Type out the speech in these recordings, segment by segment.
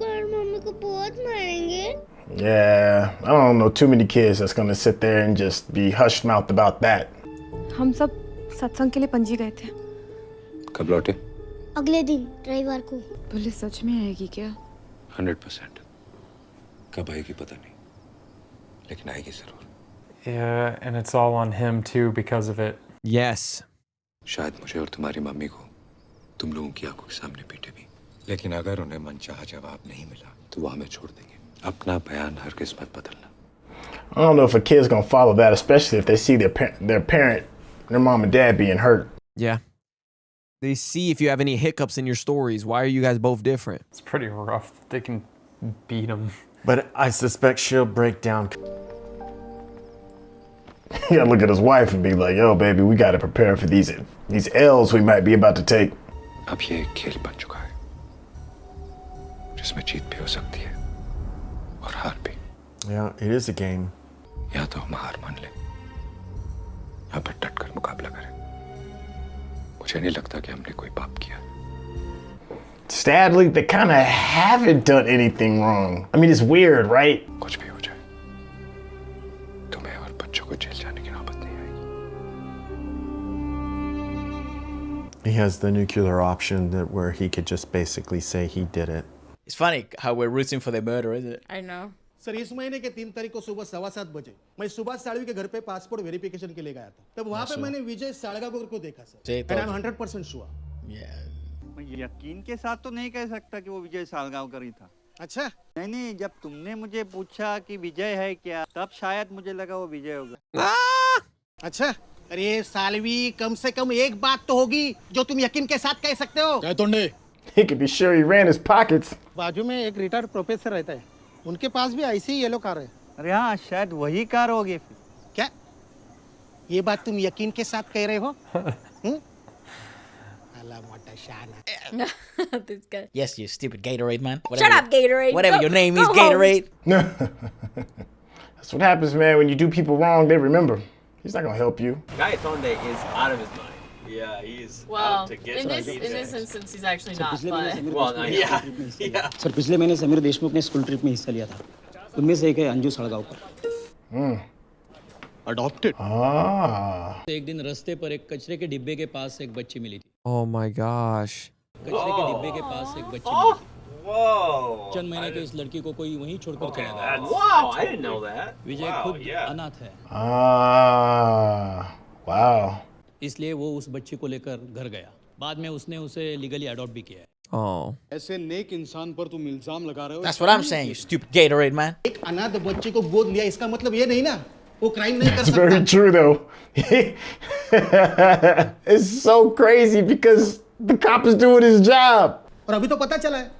पर मम्मी को बहुत मारेंगे। Yeah, I don't know too many kids that's gonna sit there and just be hushed mouthed about that. हम सब सत्संग के लिए पणजी गए थे। कब लौटे? अगले दिन रविवार को। पुलिस सच में आएगी क्या? 100%। कब आएगी पता नहीं, लेकिन आएगी जरूर। Yeah, and it's all on him too because of it. Yes. शायद मुझे और तुम्हारी मम्मी को तुम लोगों की आंखों के सामने पीटे भी, लेकिन अगर उन्हें मनचाहा जवाब नहीं मिला तो वो हमें छोड़ देंगे। अपना बयान हरगिज़ मत बदलना। I don't know if a kid's gonna follow that, especially if they see their parent, their mom and dad being hurt. Yeah. They see if you have any hiccups in your stories. Why are you guys both different? It's pretty rough that they can beat him. But I suspect she'll break down. You gotta look at his wife and be like, "Yo, baby, we gotta prepare for these L's we might be about to take." अब ये एक खेल बन चुका है, जिसमें जीत भी हो सकती है और हार भी। Yeah, it is a game. या तो हम हार मान लें, या फिर डट कर मुकाबला करें। मुझे नहीं लगता कि हमने कोई पाप किया। Sadly, they kind of haven't done anything wrong. I mean, it's weird, right? कुछ भी हो जाए, तुम्हें और बच्चों को जेल जाने की नौबत नहीं आएगी। He has the nuclear option that where he could just basically say he did it. It's funny how we're rooting for the murder, isn't it? I know. Sir इस महीने के 3 तारीख को सुबह 7:15 बजे मैं सुभाष साळवी के घर पे पासपोर्ट वेरिफिकेशन के लिए गया था। तब वहाँ पे मैंने विजय साळगावकर को देखा सर। जी, And I'm 100% sure। Yeah. मैं यकीन के साथ तो नहीं कह सकता कि वो विजय सालगांवकर ही था। अच्छा, नहीं, जब तुमने मुझे पूछा कि विजय है क्या, तब शायद मुझे लगा वो विजय होगा। अच्छा। अरे सालवी, कम से कम एक बात तो होगी जो तुम यकीन के साथ कह सकते हो। क्या तोंडे? He could be sure he ran his pockets. बाजू में एक रिटायर्ड प्रोफेसर रहता है, उनके पास भी ऐसी ही येलो कार है। अरे हाँ, शायद वही कार होगी फिर। क्या ये बात तुम यकीन के साथ कह रहे हो? अल्लाह मोटा शाना। This guy. Yes, you stupid Gatorade man. Shut up, Gatorade. Whatever Go- your name go is, home. Gatorade. That's what happens, man. When you do people wrong, they remember. He's not gonna help you. Gaetonde is out of his mind. Yeah, he's Well, out to get in what this he in this says. instance, he's actually not. But Well, no, yeah, yeah. Sir पिछले महीने समीर देशमुख ने school trip में हिस्सा लिया था। उनमें से एक है अंजू साळगावकर। अडॉप्टेड। Ah. एक दिन रास्ते पर एक कचरे के डिब्बे के पास एक बच्ची मिली थी। Oh my gosh. कचरे के डिब्बे के पास एक बच्ची मिली थी। Whoa. चंद महीने के इस लड़की को कोई वहीं छोड़कर चला गया। Wow, I didn't know that. Vijay Wow, खुद yeah. अनाथ है, Ah. Wow. इसलिए वो उस बच्ची को लेकर घर गया। बाद में उसने उसे लीगली अडॉप्ट भी किया है। Oh. ऐसे नेक इंसान पर तुम इल्जाम लगा रहे हो। That's what I'm saying, you stupid Gatorade man. एक अनाथ बच्चे को गोद लिया, इसका मतलब ये नहीं ना वो क्राइम नहीं कर It's very सकता। true, though. It's so crazy because the cop is doing his job. और अभी तो पता चला है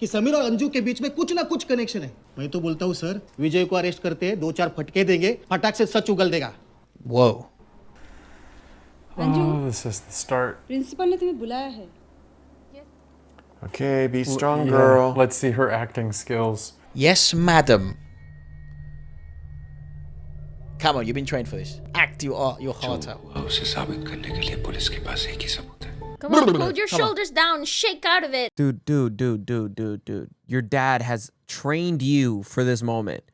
कि समीर और अंजू के बीच में कुछ ना कुछ कनेक्शन है। मैं तो बोलता हूँ सर, विजय को अरेस्ट करते हैं, 2-4 फटके देंगे, फटाक से सच उगल देगा। Whoa. Oh, this is the start. Principal ने तुम्हें बुलाया है। Okay, be strong, Yeah, girl. Let's see her acting skills. Yes, madam. Come on, you've been trained for this. Act your heart out. हुआ उसे साबित करने के लिए पुलिस के पास एक ही सबूत है। Come on, hold your shoulders down, shake out of it. Dude. Your dad has trained you for this moment.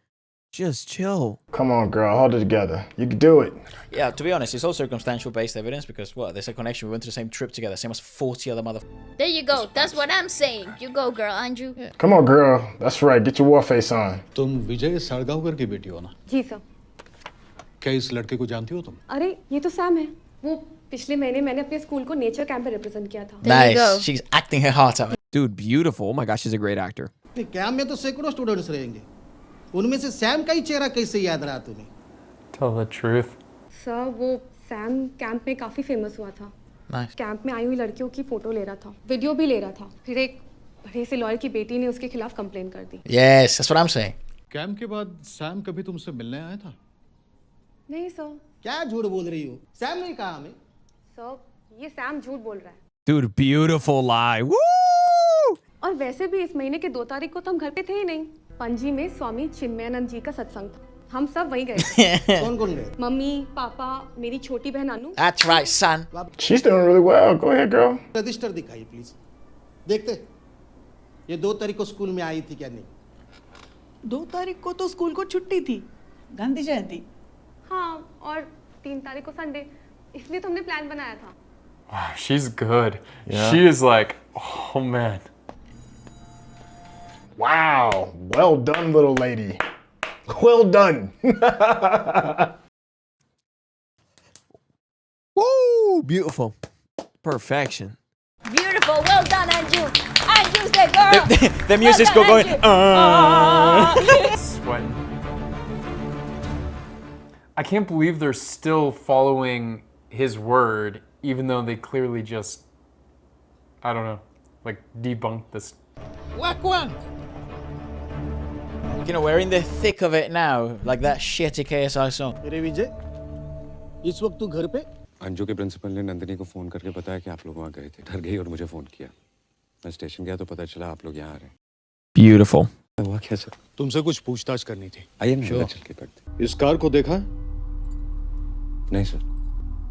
Just chill. Come on, girl. Hold it together. You can do it. Yeah, to be honest, it's all circumstantial based evidence because what? There's a connection. We went to the same trip together, same as 40 other mother. There you go. That's what I'm saying. You go, girl, Anju. Come on, girl. That's right. Get your war face on. तुम विजय साळगावकर की बेटी हो ना? जी sir. क्या इस लड़के को जानती हो तुम? अरे ये तो सैम है। वो पिछले महीने मैंने अपने स्कूल को नेचर कैंप में रिप्रेजेंट किया था। There you Nice. go. She's acting her heart out. Dude, beautiful. Oh my gosh, she's a great actor. Camp में तो सैकड़ों स्टूडेंट्स रहेंगे, उनमें से सैम का ही चेहरा कैसे याद रहा तुम्हें? Tell the truth. सर वो सैम कैंप में काफी फेमस हुआ था। Nice. कैंप में आई हुई लड़कियों की फोटो ले रहा था, वीडियो भी ले रहा था। फिर एक बड़े से लॉयर की बेटी ने उसके खिलाफ कंप्लेन कर दी। Yes, that's what I'm saying. Camp के बाद सैम कभी तुमसे मिलने आया था? नहीं सर। क्या झूठ बोल रही हो? सैम नहीं कहा हमें। सर ये सैम झूठ बोल रहा है। Dude, beautiful lie. Woo! और वैसे भी इस महीने के 2 तारीख को तो हम घर पे थे ही नहीं। पणजी में स्वामी चिन्मयानंद जी का सत्संग था, हम सब वहीं गए थे। कौन कौन गए? मम्मी, पापा, मेरी छोटी बहन अनु। That's right, son. She's doing really well. Go ahead, girl. Register दिखाइए प्लीज, देखते। ये 2 तारीख को स्कूल में आई थी क्या नहीं? 2 तारीख को तो स्कूल को छुट्टी थी, गांधी जयंती। हाँ, और 3 तारीख को संडे, इसलिए तो हमने प्लान बनाया था। Wow, she's good. Yeah. She is like, oh man. Wow. Well done, little lady. Well done. Woo! Beautiful. Perfection. Beautiful. Well done, Anju. Anju's the girl. The music's Well going. done, Sweating. I can't believe they're still following his word, even though they clearly just, I don't know, like debunked this. You know, we're in the thick of it now, like that shitty KSI song. अरे विजय, इस वक्त तू घर पे? अंजू के principal ने नंदिनी को phone करके बताया कि आप लोग वहाँ गए थे। डर गई और मुझे फोन किया। मैं स्टेशन गया तो पता चला आप लोग यहाँ आ रहे हैं। Beautiful. हुआ क्या सर? तुमसे कुछ पूछताछ करनी थी। आइए ना चल के करते। इस कार को देखा? नहीं सर।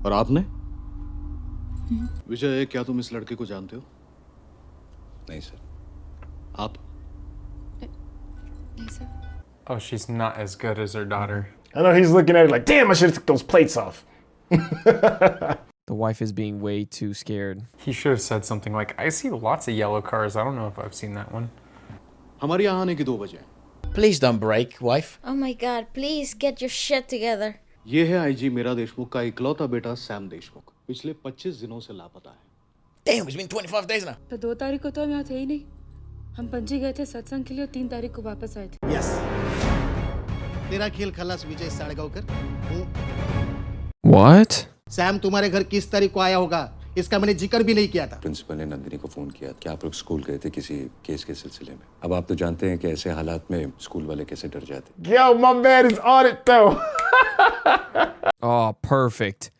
और आपने? विजय, क्या तुम इस लड़के को जानते हो? नहीं सर। आप? नहीं sir. Oh, she's not as good as her daughter. I know he's looking at it like, damn, I should have took those plates off. The wife is being way too scared. He should have said something like, I see lots of yellow cars. I don't know if I've seen that one. हमारे यहाँ आने की 2 बजे। Please don't break, wife. Oh my God, please get your shit together. ये है IG Meera Deshmukh का इकलौता बेटा सैम देशमुख। पिछले 25 दिनों से लापता है। Damn, it's been 25 days now. तो 2 तारीख को तो हम यहाँ थे ही नहीं। हम पणजी गए थे सत्संग के लिए और 3 तारीख को वापस आए थे। यस। तेरा खेल खलास विजय साड़गांवकर। What? सैम तुम्हारे घर किस तारीख को आया होगा, इसका मैंने जिक्र भी नहीं किया था। प्रिंसिपल ने नंदिनी को फोन किया कि आप लोग स्कूल गए थे किसी केस के सिलसिले में। अब आप तो जानते हैं कि ऐसे हालात में स्कूल वाले कैसे डर जाते। Yo, my man is on it though. Oh, perfect.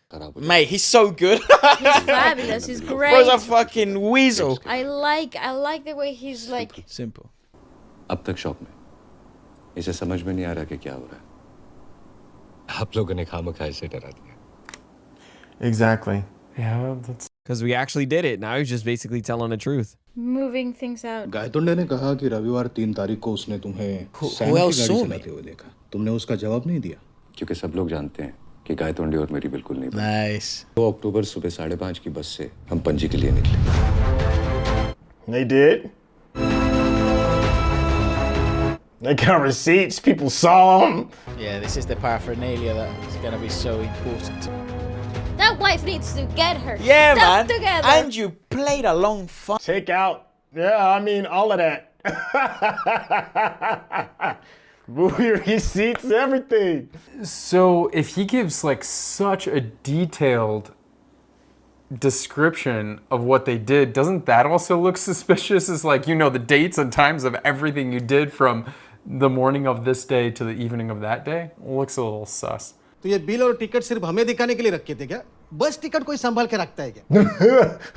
Mate, he's so good. He's fabulous. He's Bro's great. a fucking weasel. I like the way he's like. Simple. अब तक शॉप में इसे समझ में नहीं आ रहा कि क्या हो रहा है। आप लोगों ने खामखा इसे डरा दिया। Exactly. Yeah, that's. Because we actually did it. Now he's just basically telling the truth. Moving things out. Gaitonde ने कहा कि रविवार 3 तारीख को उसने तुम्हें सैम who की else गाड़ी saw me? चलाते हुए देखा। तुमने उसका जवाब नहीं दिया। क्योंकि सब लोग जानते हैं कि गायतोंडे और मेरी बिल्कुल नहीं बनती। Nice. 2 अक्टूबर सुबह 5:30 की बस से हम पणजी के लिए निकले। They did. They got receipts. People saw them. Yeah, this is the paraphernalia that is going to be so important. That wife needs to get her Yeah, stuff man. together. And you played along fun. Take out. Yeah, I mean all of that. Movie receipts, everything. So if he gives like such a detailed description of what they did, doesn't that also look suspicious? Is like, you know, the dates and times of everything you did from the morning of this day to the evening of that day? Looks a little sus. तो ये bill और ticket सिर्फ हमें दिखाने के लिए रखे थे क्या? बस टिकट कोई संभाल के रखता है क्या?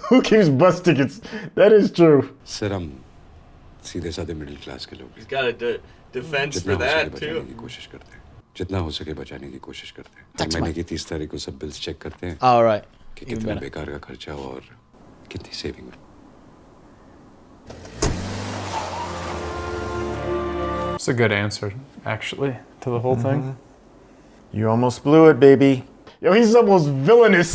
Who keeps bus tickets? That is true. Sir हम सीधे साधे मिडिल क्लास के लोग हैं। He's got a defense जितना for हो सके that बचाने too. की कोशिश करते हैं। जितना हो सके बचाने की कोशिश करते हैं। हर महीने की 30 तारीख को सब बिल्स चेक करते हैं All right. कि Even कितना better. बेकार का खर्चा और कितनी सेविंग हुई। It's a good answer, actually, to the whole thing. You almost blew it, baby. Yo, he's almost villainous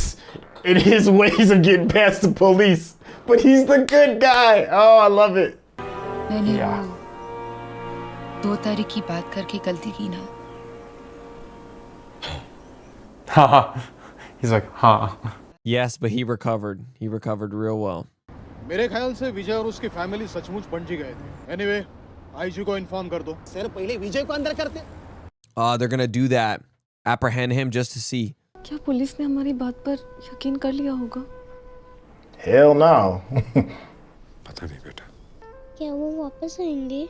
in his ways of getting past the police. But he's the good guy. Oh, I love it. मैंने Yeah. 2 तारीख की बात करके गलती की ना। Haha. He's like, huh. Yes, but he recovered. He recovered real well. मेरे ख्याल से विजय और उसकी फैमिली सचमुच पणजी गए थे। एनीवे, आईजी को इन्फॉर्म कर दो। सर पहले विजय को अंदर करते। They're gonna do that. Apprehend him just to see. क्या पुलिस ने हमारी बात पर यकीन कर लिया होगा? Hell no. पता नहीं बेटा। क्या वो वापस आएंगे?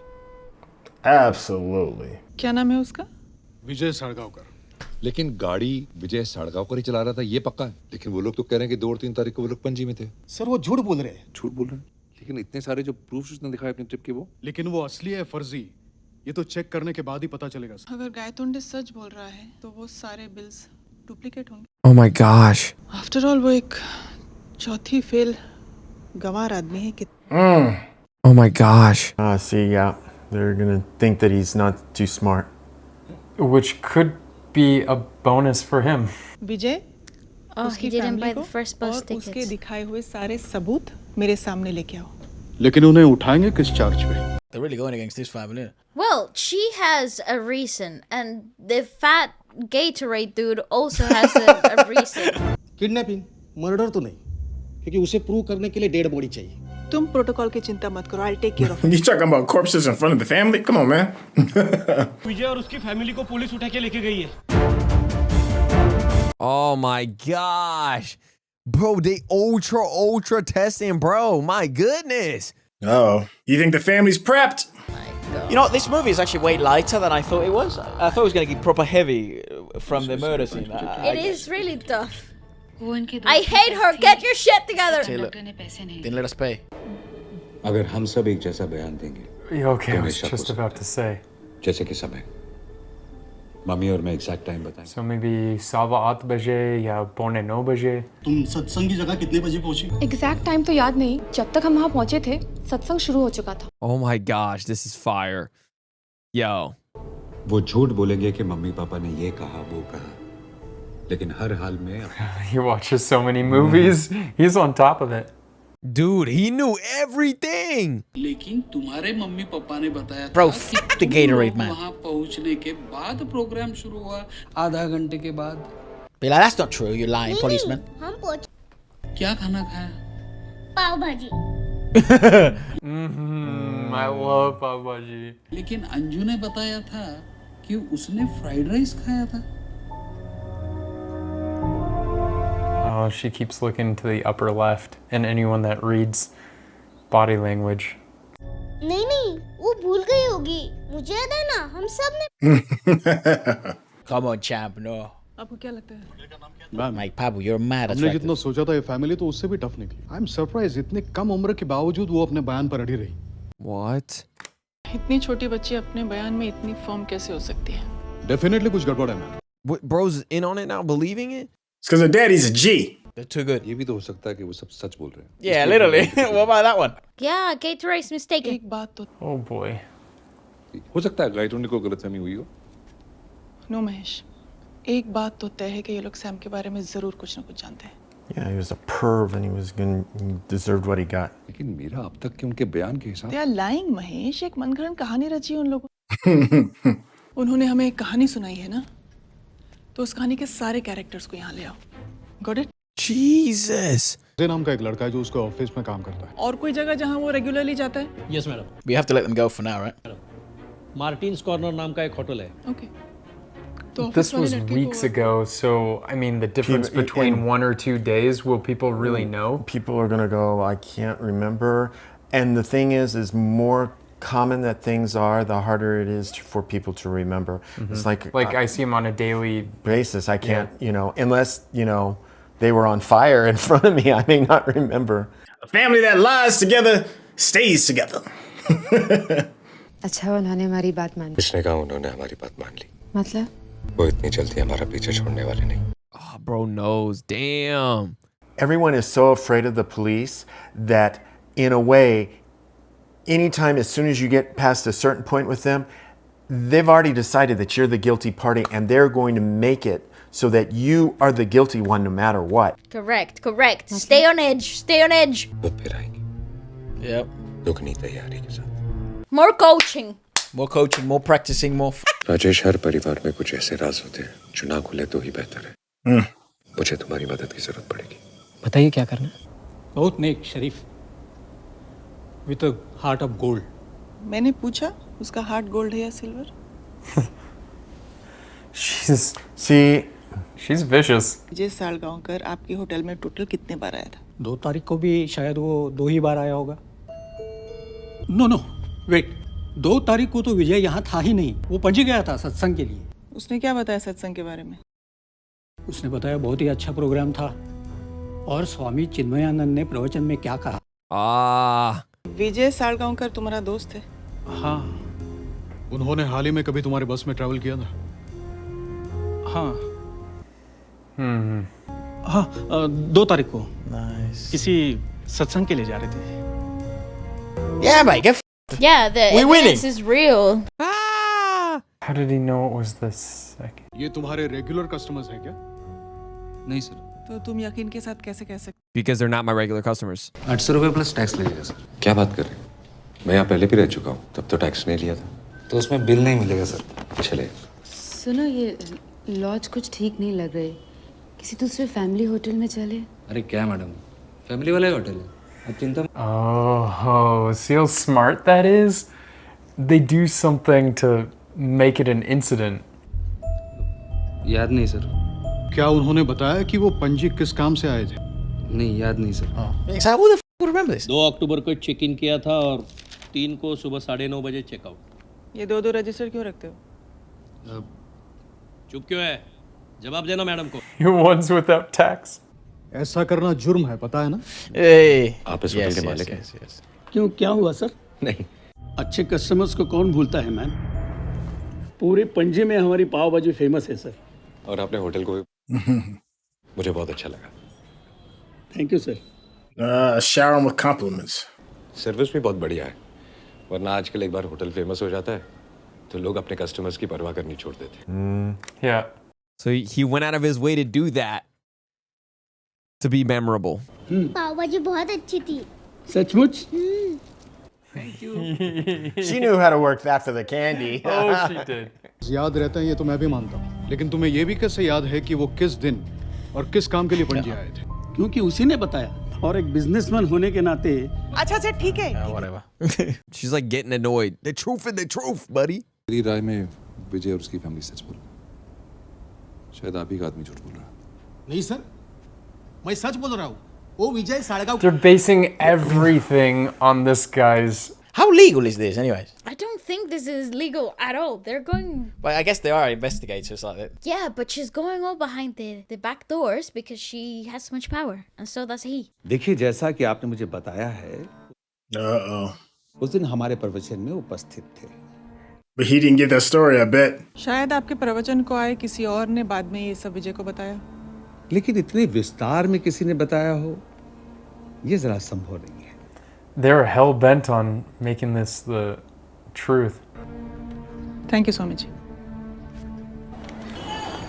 Absolutely. क्या नाम है उसका? विजय साड़गांवकर। लेकिन गाड़ी विजय साड़गांवकर ही चला रहा था ये पक्का है। लेकिन वो लोग तो कह रहे हैं कि 2 और 3 तारीख को वो लोग पणजी में थे। सर वो झूठ बोल रहे हैं। झूठ बोल रहे हैं। लेकिन इतने सारे जो प्रूफ्स उसने दिखाए अपनी ट्रिप के वो। लेकिन वो असली है फर्जी, ये तो चेक करने के बाद ही पता चलेगा। अगर गायतोंडे सच बोल रहा है तो वो सारे बिल्स डुप्लीकेट होंगे। Oh my gosh. After all वो एक चौथी फेल गंवार आदमी है कि Oh my gosh. See, yeah, they're gonna think that he's not too smart. Which could be a bonus for him. Vijay Oh, उसकी he didn't buy family the first bus और उसके tickets. दिखाए हुए सारे सबूत मेरे सामने लेके आओ। लेकिन उन्हें उठाएंगे किस चार्ज पे? They're really going against this family. Well, she has a reason, and the fat Gatorade dude also has a reason. Kidnapping, murder तो नहीं, क्योंकि उसे प्रूव करने के लिए डेड बॉडी चाहिए। तुम प्रोटोकॉल की चिंता मत करो, I'll take care of it. You talking about corpses in front of the family? Come on, man. विजय और उसकी फैमिली को पुलिस उठा के लेके गई है। Oh my gosh. Bro, they ultra testing, bro. My goodness. Oh, you think the family's prepped? You know, this movie is actually way lighter than I thought it was. I thought it was going to get proper heavy from the murder scene. It is really tough. I hate her. Get your shit together. See, look, didn't let us pay. अगर हम सब एक जैसा बयान देंगे Okay, I was just about to say. जैसे कि समय मम्मी और मैं एग्जैक्ट टाइम बताएं So maybe 8:15 बजे या 8:45 बजे. तुम सत्संग की जगह कितने बजे पहुंची? एग्जैक्ट टाइम तो याद नहीं, जब तक हम वहाँ पहुँचे थे सत्संग शुरू हो चुका था. Oh my gosh, this is fire. Yo. वो झूठ बोलेंगे कि मम्मी पापा ने ये कहा वो कहा लेकिन हर हाल में He watches so many movies. He's on top of it. Dude, he knew everything. लेकिन तुम्हारे मम्मी पापा ने बताया Bro, f the Gatorade, man. वहाँ पहुँचने के बाद प्रोग्राम शुरू हुआ आधा घंटे के बाद. Be like, that's not true. You're lying, policeman. हम पहुंच क्या खाना खाया? पाव भाजी. I love pav bhaji. लेकिन अंजू ने बताया था कि उसने फ्राइड राइस खाया था. Oh, she keeps looking to the upper left, and anyone that reads body language. नहीं, वो भूल गई होगी. मुझे याद है ना, हम सब ने. Come on, champ, no. आपको क्या लगता है? Mike Pabu, you're mad हमने attractive. जितना सोचा था ये फैमिली तो उससे भी टफ निकली। आई एम सरप्राइज इतने कम उम्र के बावजूद वो अपने बयान पर अड़ी रही। What? इतनी छोटी बच्ची अपने बयान में इतनी फर्म कैसे हो सकती है? डेफिनेटली कुछ गड़बड़ है ma'am. What, bro's in on it now, believing it? It's because her daddy's a G. They're too good. ये भी तो हो सकता है कि वो सब सच बोल रहे हैं Yeah, literally. What about that one? Yeah, Gatorade's mistaken. एक बात तो Oh boy. हो सकता है गाइडोनी को गलतफहमी हुई हो नो महेश, एक बात तो तय है कि ये लोग सैम के बारे में जरूर कुछ ना कुछ जानते हैं. Yeah, he was a perv and he deserved what he got. लेकिन मेरा अब तक के उनके बयान के हिसाब They are lying, महेश. एक मनगढ़ंत कहानी रची है उन लोगों. उन्होंने हमें एक कहानी सुनाई है ना, तो उस कहानी के सारे कैरेक्टर्स को यहाँ ले आओ. Got it? Jesus. जय नाम का एक लड़का है जो उसके ऑफिस में काम करता है। और कोई जगह जहाँ वो रेगुलरली जाता है? Yes madam. We have to let them go for now, right? Martins corner नाम का एक होटल है. Okay. तो This ऑफिस वाले was लड़के weeks को ago, so I mean, the difference People- between and- 1 or 2 days, will people really know? People are gonna go, I can't remember. And the thing is more common that things are, the harder it is for people to remember. It's like I see him on a daily. basis. I can't, unless, they were on fire in front of me, I may not remember. A family that lies together stays together. अच्छा उन्होंने हमारी बात मान ली. किसने कहा उन्होंने हमारी बात मान ली मतलब? वो इतनी जल्दी हमारा पीछे छोड़ने वाले नहीं Oh, bro knows. Damn. Everyone is so afraid of the police that, in a way, anytime, as soon as you get past a certain point with them, they've already decided that you're the guilty party and they're going to make it so that you are the guilty one no matter what. Correct. Stay on edge. वो फिर आएंगे Yep. दुगनी तैयारी के साथ More coaching. More coaching, more practicing, more. Rajesh हर परिवार में कुछ ऐसे राज होते हैं जो ना खुले तो ही बेहतर है मुझे तुम्हारी मदद की जरूरत पड़ेगी बताइए क्या करना है. बहुत नेक शरीफ with a heart of gold. मैंने पूछा उसका हार्ट गोल्ड है या सिल्वर. She's vicious. विजय सालगांवकर आपके होटल में टोटल कितने बार आया था? 2 तारीख को भी शायद वो 2 ही बार आया होगा. No wait. 2 तारीख को तो विजय यहाँ था ही नहीं. वो पहुंच गया था सत्संग के लिए. उसने क्या बताया सत्संग के बारे में? उसने बताया बहुत ही अच्छा प्रोग्राम था और स्वामी चिन्मयानंद ने प्रवचन में क्या कहा. विजय सालगांवकर तुम्हारा दोस्त है? हाँ, उन्होंने हाल ही में कभी तुम्हारे बस में ट्रैवल किया था? हाँ. हाँ, 2 तारीख को Nice. किसी सत्संग के लिए जा रहे थे. Yeah, mate, get Yeah, the We're winning. evidence is real. How did he know it was the second? ये तुम्हारे रेगुलर कस्टमर्स हैं क्या? नहीं सर, तो तुम यकीन के साथ कैसे कह सकते? Because they're not my regular customers. 800 रुपए प्लस टैक्स लगेगा सर। क्या बात कर रहे हैं? मैं यहाँ पहले भी रह चुका हूँ, तब तो टैक्स नहीं लिया था। तो उसमें बिल नहीं मिलेगा सर। चले। सुनो, ये लॉज कुछ ठीक नहीं लग रहे, किसी दूसरे फैमिली होटल में चले। अरे क्या मैडम, फैमिली वाला ही होटल है, आप चिंता। Oh, see how smart that is? They do something to make it an incident. याद नहीं सर। क्या उन्होंने बताया कि वो पंजी किस काम से आए थे? नहीं, याद नहीं sir. Who the f would remember this? 2 अक्टूबर को चेक इन किया था और 3 को सुबह 9:30 बजे चेकआउट। ये 2 रजिस्टर क्यों रखते हो? चुप क्यों है? जवाब देना मैडम को। You're ones without tax. ऐसा करना जुर्म है, पता है ना? आप इस होटल के मालिक हैं। क्यों, क्या हुआ सर? नहीं। अच्छे कस्टमर्स को कौन भूलता है मैम? पूरे पंजे में हमारी पाव भाजी फेमस है सर। और आपने होटल को मुझे बहुत अच्छा लगा। Thank you sir. Shower him with compliments. Service भी बहुत बढ़िया है, वरना आजकल एक बार होटल फेमस हो जाता है तो लोग अपने कस्टमर्स की परवाह करनी छोड़ देते। Yeah. So he went out of his way to do that to be memorable. पाव भाजी बहुत अच्छी थी। सचमुच? She knew how to work that for the candy. Oh, she did. याद रहता है ये तो मैं भी मानता हूँ, लेकिन तुम्हें ये भी कैसे याद है कि वो किस दिन और किस काम के लिए पणजी आए थे? क्योंकि उसी ने बताया, और एक बिजनेसमैन होने के नाते। अच्छा अच्छा ठीक है। Whatever. She's like getting annoyed. The truth is the truth, buddy. मेरी राय में विजय और उसकी फैमिली सच बोल, शायद आप ही का आदमी झूठ बोल रहा है। नहीं सर, मैं सच बोल रहा हूँ। वो विजय साड़गांव। They're basing everything on this guy's. How legal is this, anyways? I don't think this is legal at all. They're going. But I guess they are investigators like that. Yeah, but she's going all behind the back doors because she has so much power, and so does he. देखिए, जैसा कि आपने मुझे बताया है, उस दिन हमारे प्रवचन में उपस्थित थे। But he didn't get that story, I bet. शायद आपके प्रवचन को आए किसी और ने बाद में ये सब विजय को बताया। लेकिन इतने विस्तार में किसी ने बताया हो, ये जरा संभव नहीं है। They're hell bent on making this the truth. Thank you so much.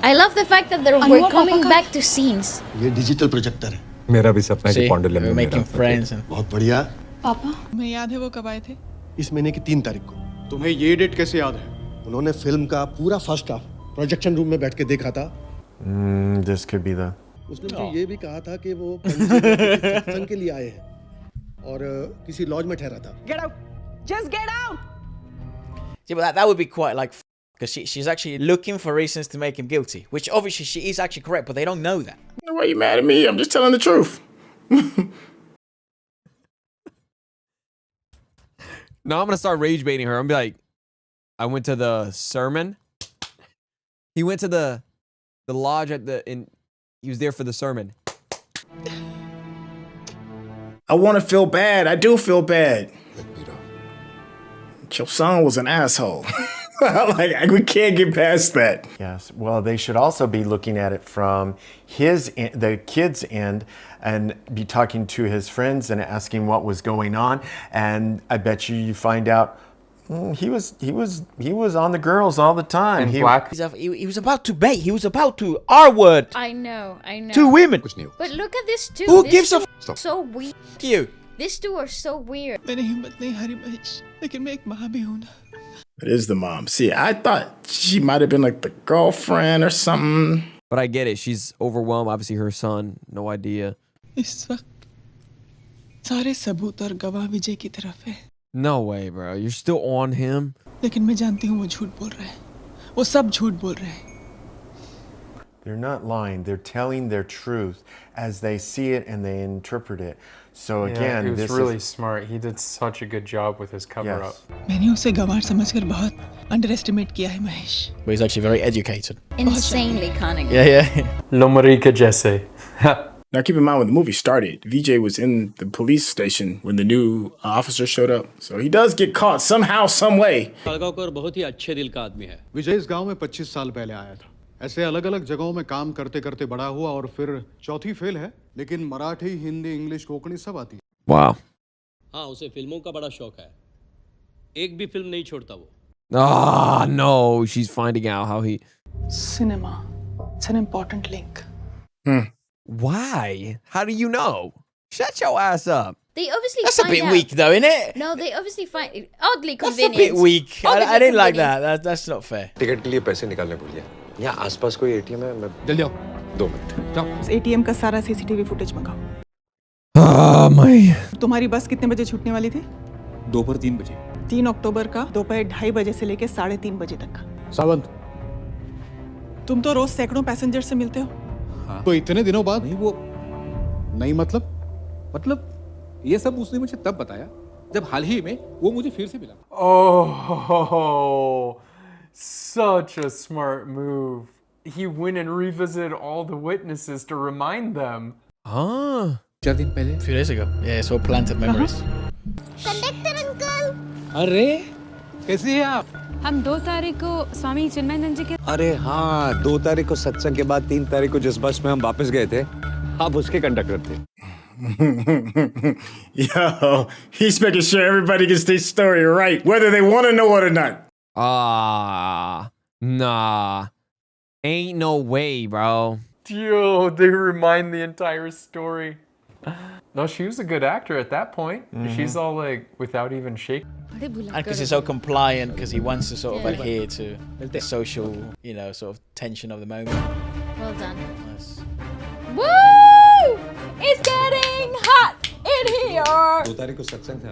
I love the fact that we're coming back to scenes. ये डिजिटल प्रोजेक्टर है। मेरा भी सपना है कि पॉन्डुलम में making friends and बहुत बढ़िया। पापा, तुम्हें याद है वो कब आए थे? इस महीने की 3 तारीख को। तुम्हें ये डेट कैसे याद है? उन्होंने फिल्म का पूरा फर्स्ट हाफ प्रोजेक्शन रूम में बैठ के देखा था। This could be the. उसने मुझे ये भी कहा था कि वो सत्संग के लिए आए हैं और किसी लॉज में ठहरा था। Get out! Just get out! See, but that would be quite like because she's actually looking for reasons to make him guilty, which obviously she is actually correct, but they don't know that. Why are you mad at me? I'm just telling the truth. No, I'm gonna start rage baiting her. I'm gonna be like, I went to the sermon. He went to the lodge he was there for the sermon. I want to feel bad. I do feel bad. Your son was an asshole. Like, we can't get past that. Yes. Well, they should also be looking at it from the kid's end and be talking to his friends and asking what was going on. And I bet you find out he was on the girls all the time. He was about to bait. He was about to R-word. I know. 2 women. But look at this too. Who This gives a two so weird. you? These two are so weird. मैंने हिम्मत नहीं हारी महेश, लेकिन मैं एक माँ भी हूँ ना। It is the mom. See, I thought she might have been like the girlfriend or something. But I get it. She's overwhelmed. Obviously, her son, no idea. इस वक्त सारे सबूत और गवाह विजय की तरफ है। No way, bro. You're still on him. लेकिन मैं जानती हूँ वो झूठ बोल रहे हैं। वो सब झूठ बोल रहे हैं। They're not lying. They're telling their truth as they see it and they interpret it. So again, he was this really is smart. He did such a good job with his cover up. मैंने उसे गवार समझकर बहुत underestimate किया है Mahesh. But he's actually very educated. Insanely cunning. Yeah. Lomarica Jesse. Now keep in mind when the movie started, Vijay was in the police station when the new officer showed up. So he does get caught somehow, some way. साड़गांवकर बहुत ही अच्छे दिल का आदमी है। विजय इस गांव में 25 साल पहले आया था। ऐसे अलग अलग जगहों में काम करते करते बड़ा हुआ और फिर चौथी फेल है, लेकिन मराठी, हिंदी, इंग्लिश, कोंकणी सब आती है। Wow. हाँ उसे फिल्मों का बड़ा शौक है एक भी फिल्म नहीं छोड़ता वो Ah, no, she's finding out how he. Cinema. It's an important link. Why? How do you know? Shut your ass up. They obviously That's a find bit out. weak, though, isn't it? No, they obviously find it oddly That's a convenient. bit weak. Oddly I didn't like convenient. that. That's not fair. Ticket के लिए पैसे निकालने भूल गया यहाँ आसपास कोई ATM है मैं जल्दी आओ 2 मिनट जाओ उस एटीएम का सारा सीसीटीवी फुटेज मंगाओ Ah, my. तुम्हारी बस कितने बजे छूटने वाली थी दोपहर 3 बजे 3 अक्टूबर का दोपहर 2:30 बजे से लेकर 3:30 बजे तक का सावंत तुम तो रोज सैकड़ों पैसेंजर से मिलते हो हाँ तो इतने दिनों बाद नहीं वो नहीं मतलब ये सब उसने मुझे तब बताया जब हाल ही में वो मुझे फिर से मिला Oh, such a smart move. He went and revisited all the witnesses to remind them. Huh? 4 दिन पहले A few days ago. Yeah, it's all planted memories. Conductor uncle अरे कैसे हैं आप हम 2 तारीख को स्वामी चिन्मयानंद जी के अरे हाँ 2 तारीख को सत्संग के बाद 3 तारीख को जिस बस में हम वापस गए थे आप उसके कंडक्टर थे Yo, he's making sure everybody gets their story right, whether they want to know it or not. Ah, nah. Ain't no way, bro. Yo, they remind the entire story. No, she was a good actor at that point. She's all like, without even shaking. And because he's so compliant, because he wants to sort of adhere to the social, you know, sort of tension of the moment. Well done. Nice. Woo! It's getting hot in here. 2 तारीख को सत्संग था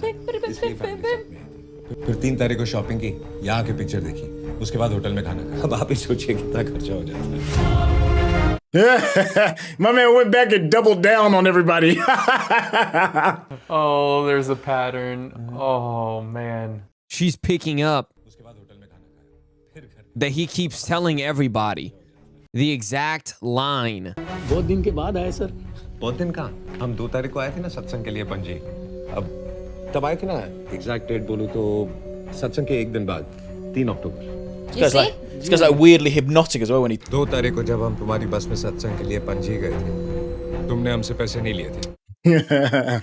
इसलिए family साथ में आई थी। फिर 3 तारीख को शॉपिंग की यहाँ के पिक्चर देखी उसके बाद होटल में खाना खाया अब आप ही सोचिए कितना खर्चा हो जाता है My man went back and doubled down on everybody. Oh, there's a pattern. Oh, man. She's picking up that he keeps telling everybody the exact line. बहुत दिन के बाद आए सर बहुत दिन कहाँ हम 2 तारीख को आए थे ना सत्संग के लिए पणजी अब तब आए थे ना एग्जैक्ट डेट बोलूँ तो सत्संग के 1 दिन बाद 3 अक्टूबर It's got like weirdly hypnotic as well when he. 2 तारीख को जब हम तुम्हारी बस में सत्संग के लिए पणजी गए थे तुमने हमसे पैसे नहीं लिए थे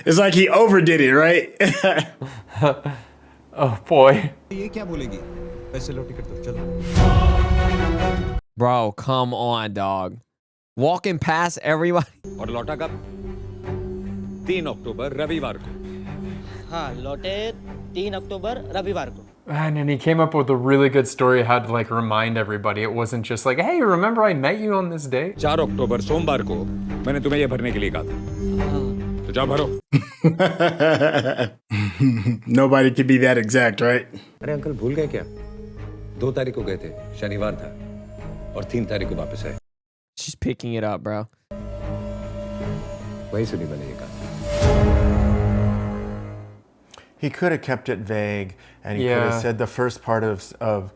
It's like he overdid it, right? Oh, boy. ये क्या बोलेगी पैसे लो टिकट दो चलो Bro, come on, dog. Walking past everybody. और लौटा कब 3 अक्टूबर रविवार को हाँ लौटे 3 अक्टूबर रविवार को And he came up with a really good story how to like remind everybody. It wasn't just like, hey, remember I met you on this day? 4 अक्टूबर सोमवार को मैंने तुम्हें ये भरने के लिए कहा था तो जाओ भरो Nobody can be that exact, right? अरे अंकल भूल गए क्या 2 तारीख को गए थे शनिवार था और 3 तारीख को वापस आए She's picking it up, bro. वही सुनी मैंने ये कहा He could have kept it vague, and he could have said the first part of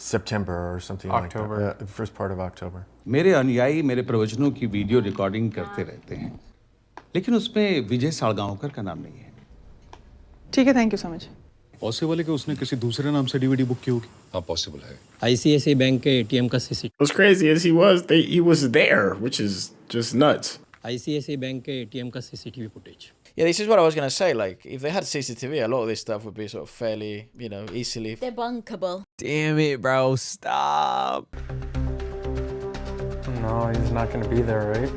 September or something October. like that. The first part of October. मेरे अनुयायी मेरे प्रवचनों की video recording करते रहते हैं लेकिन उसमें विजय सालगांवकर का नाम नहीं है ठीक है thank you so much possible है कि उसने किसी दूसरे नाम से डीवीडी बुक की होगी हाँ पॉसिबल है आईसीआईसीआई बैंक के एटीएम का CCTV As crazy as he was there, which is just nuts. ICICI bank के एटीएम का CCTV footage Yeah, this is what I was going to say. Like, if they had CCTV, a lot of this stuff would be sort of fairly, you know, easily. Debunkable. Damn it, bro. Stop. No, he's not going to be there, right?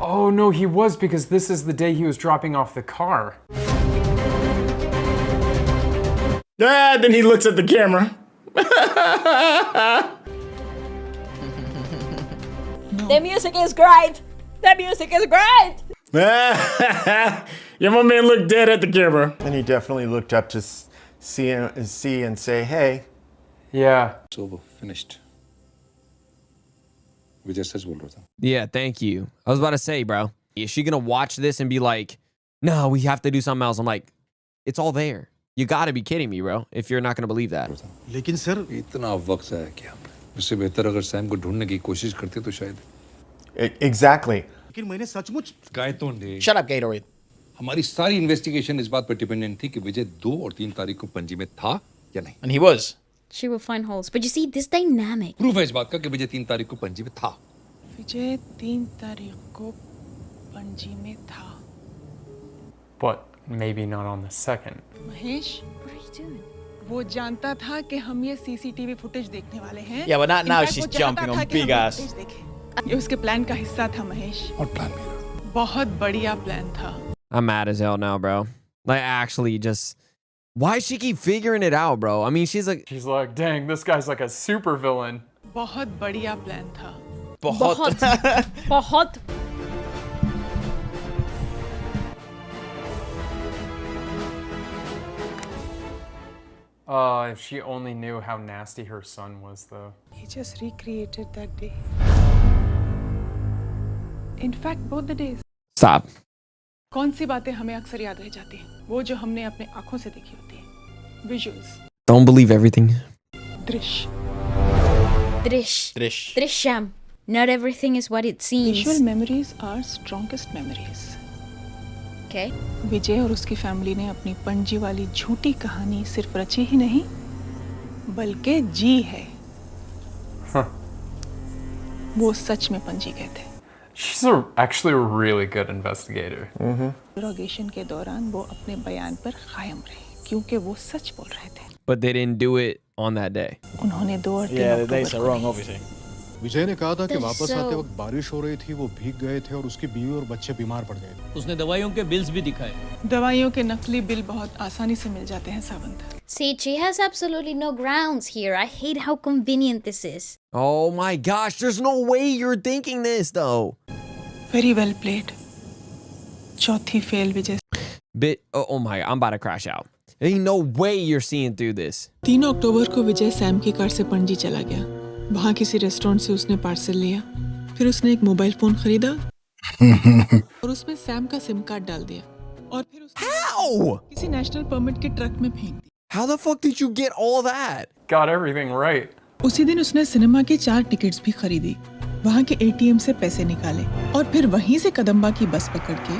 Oh, no, he was because this is the day he was dropping off the car. Then he looks at the camera. The music is great. The music is great. Yeah, my man looked dead at the camera. And he definitely looked up to see and say, hey. Yeah. It's over. Finished. विजय सच बोल रहा था Yeah, thank you. I was about to say, bro. Is she gonna watch this and be like, no, we have to do something else? I'm like, it's all there. You gotta be kidding me, bro, if you're not gonna believe that. लेकिन sir इतना वक्त आया क्या उससे बेहतर अगर Sam को ढूंढने की कोशिश करते तो शायद Exactly. लेकिन मैंने सचमुच गायतोंडे Shut up, Gatorade. हमारी सारी इन्वेस्टिगेशन इस बात पर डिपेंडेंट थी कि विजय 2 और 3 तारीख को पणजी में था या नहीं And he was. She will find holes. But you see, this dynamic. Proof है इस बात का कि विजय 3 तारीख को पणजी में था विजय 3 तारीख को पणजी में था but maybe not on the second. Mahesh, वो जानता था कि हम ये सीसीटीवी फुटेज देखने वाले हैं। Yeah, but now In fact, she's वो चाहता jumping था on कि big हम ass. footage देखें। ये उसके प्लान का हिस्सा था महेश। और प्लान मेरा। बहुत बढ़िया प्लान था। I'm mad as hell now, bro. Like, actually, just why does she keep figuring it out, bro? I mean, she's like, dang, this guy's like a super villain. बहुत बढ़िया प्लान था। बहुत If she only knew how nasty her son was, though. He just recreated that day. In fact, both the days. Stop. कौन सी बातें हमें अक्सर याद रह जाती हैं? वो जो हमने अपने आंखों से देखी होती हैं। Visuals. Don't believe everything. दृश्य. Drishyam. Not everything is what it seems. Visual memories are strongest memories. Okay. विजय और उसकी फैमिली ने अपनी पणजी वाली झूठी कहानी सिर्फ रची ही नहीं, बल्कि जी है। वो सच में पणजी गए थे। She's actually a really good investigator. Interrogation के दौरान वो अपने बयान पर कायम रहे, क्योंकि वो सच बोल रहे थे। But they didn't do it on that day. उन्होंने 2 और 3 Yeah, the October dates are wrong, obviously. विजय ने कहा था कि That's वापस so- आते वक्त बारिश हो रही थी, वो भीग गए थे और उसकी बीवी और बच्चे बीमार पड़ गए थे। उसने दवाइयों के बिल्स भी दिखाए। दवाइयों के नकली बिल बहुत आसानी से मिल जाते हैं Sawant. See, she has absolutely no grounds here. I hate how convenient this is. Oh my gosh, there's no way you're thinking this though. Very well played. चौथी fail Vijay. Oh my, I'm about to crash out. There ain't no way you're seeing through this. 3 अक्टूबर को विजय Sam की car से पणजी चला गया। वहाँ किसी restaurant से उसने पार्सल लिया, फिर उसने एक मोबाइल फोन खरीदा और उसमें सैम का सिम कार्ड डाल दिया और फिर उसने किसी नेशनल परमिट के ट्रक में फेंक दिया। How the fuck did you get all that? Got everything right. उसी दिन उसने सिनेमा की 4 टिकट्स भी खरीदी, वहाँ के एटीएम से पैसे निकाले और फिर वहीं से कदम्बा की बस पकड़ के।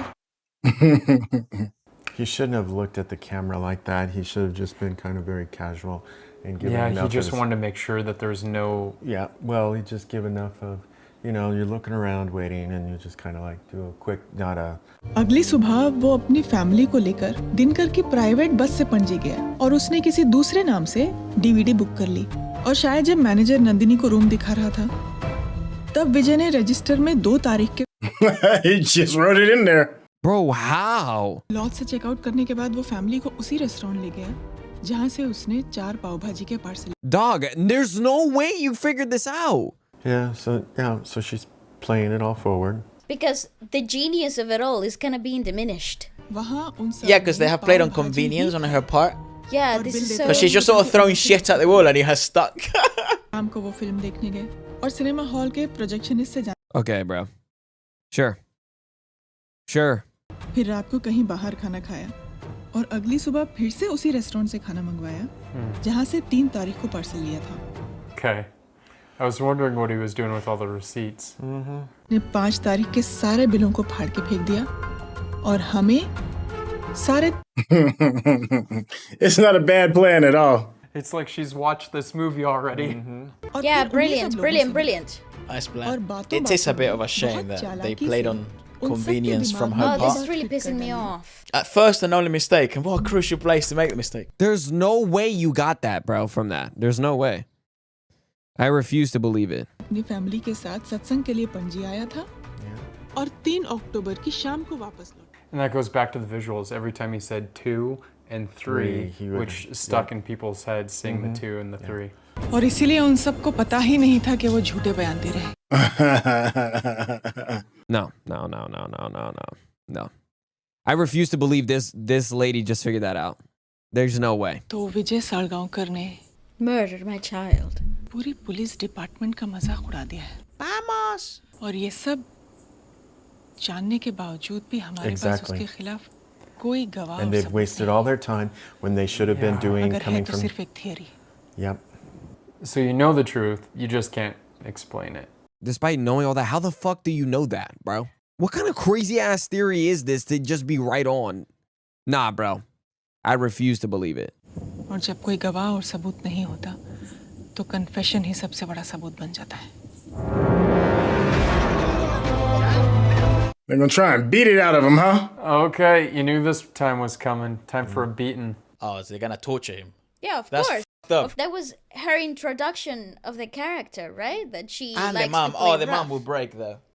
He shouldn't have looked at the camera like that. He should have just been kind of very casual and given Yeah, enough. he just of- wanted to make sure that there's no. Yeah, well, he just give enough of, you know, you're looking around waiting and you just kind of like do a quick, not a. अगली सुबह वो अपनी family को लेकर दिनकर की private bus से पणजी गया और उसने किसी दूसरे नाम से डीवीडी बुक कर ली और शायद जब मैनेजर नंदिनी को रूम दिखा रहा था तब विजय ने रजिस्टर में 2 तारीख के He just wrote it in there. Bro, how? Lodge से चेकआउट करने के बाद वो फैमिली को उसी रेस्टोरेंट ले गया जहाँ से उसने 4 पाव भाजी के parcel. Dog, there's no way you figured this out. Yeah, so she's playing it all forward. Because the genius of it all is kind of being diminished. वहाँ उन सब Yeah, because they have played on convenience on her part. Yeah, this is so. Because she's just sort of throwing shit at the wall and he has stuck. शाम को वो film देखने गए और cinema hall के projectionist से Okay, bro. Sure. फिर रात को कहीं बाहर खाना खाया और अगली सुबह फिर से उसी रेस्टोरेंट से खाना मंगवाया जहाँ से 3 तारीख को पार्सल लिया था। Okay. I was wondering what he was doing with all the receipts. ने 5 तारीख के सारे बिलों को फाड़ के फेंक दिया और हमें सारे It's not a bad plan at all. It's like she's watched this movie already. Yeah, brilliant. Nice और plan. बातों It is a bit of a shame that they played on convenience from her Oh, this part. is really pissing me off. At first and only mistake, and what a crucial place to make the mistake. There's no way you got that, bro, from that. There's no way. I refuse to believe it. अपनी family के साथ सत्संग के लिए पणजी आया था और 3 अक्टूबर की शाम को वापस लौटा। And that goes back to the visuals. Every time he said 2 and 3, he would- which stuck in people's heads, seeing the 2 and the 3. और इसीलिए उन सबको पता ही नहीं था कि वो झूठे बयान दे रहे। No. I refuse to believe this lady just figured that out. There's no way. तो विजय सालगांवकर ने Murdered my child. पूरी पुलिस डिपार्टमेंट का मजाक उड़ा दिया है। Vamos! और ये सब जानने के बावजूद भी हमारे पास Exactly. उसके खिलाफ कोई गवाह And और they've सबूत wasted all their time when they should have been doing अगर है coming तो from. सिर्फ एक theory. Yep. So you know the truth, you just can't explain it. Despite knowing all that, how the fuck do you know that, bro? What kind of crazy ass theory is this to just be right on? Nah, bro. I refuse to believe it. और जब कोई गवाह और सबूत नहीं होता तो confession ही सबसे बड़ा सबूत बन जाता है। They're gonna try and beat it out of him, huh? Okay, you knew this time was coming. Time for a beating. Oh, so they're gonna torture him. Yeah, of That's course. fucked up. That was her introduction of the character, right? That she And likes the mom. to play Oh, the rough. mom will break though.